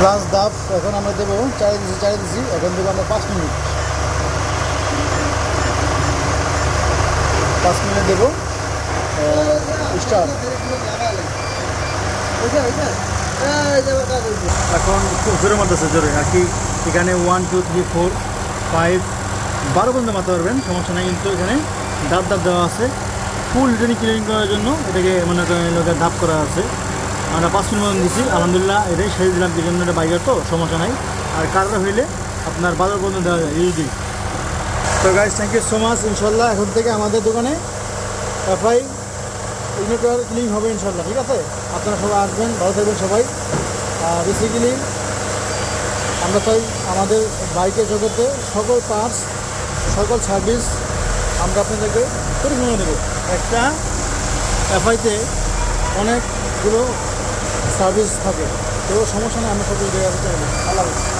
Last ধাপ এখন আমরা দেবো চালিয়ে দিচ্ছি এখন দেবো আমরা 5 মিনিট। 5 মিনিট দেবো স্টার্ট। এখন খুব জোরে মারতেছে, জোরে আর কি। এখানে 1 2 3 4 5 12 পর্যন্ত মারতে পারবেন, সমস্যা নেই। কিন্তু এখানে ধাপ ধাপ দেওয়া আছে ফুল রিটার্নিং ক্লিনিং করার জন্য, এটাকে মনে করেন লোকের ধাপ করা আছে। আমরা 5 মিনিট মতন দিচ্ছি, আলহামদুলিল্লাহ এটাই সেরে দিলাম। কি জন্য এটা বাইকের তো সমস্যা নাই। আর কারটা হইলে আপনার 12 পর্যন্ত দেওয়া যায় ইউজি। তো guys thank you so much. ইনশাল্লাহ এখন থেকে আমাদের দোকানে এফআই ইগনিটর ক্লিন হবে ইনশাল্লাহ, ঠিক আছে? আপনারা সবাই আসবেন, ভালো থাকবেন সবাই। বেসিক্যালি আমরা চাই আমাদের বাইকের জগতে সকল পার্টস, সকল সার্ভিস আমরা আপনাদেরকে পরিপূর্ণ দেবো। একটা এফআইতে অনেকগুলো সার্ভিস থাকে, তো সমস্যা নেই, আমরা সব জায়গায় চাইবো। আল্লাহ হাফেজ।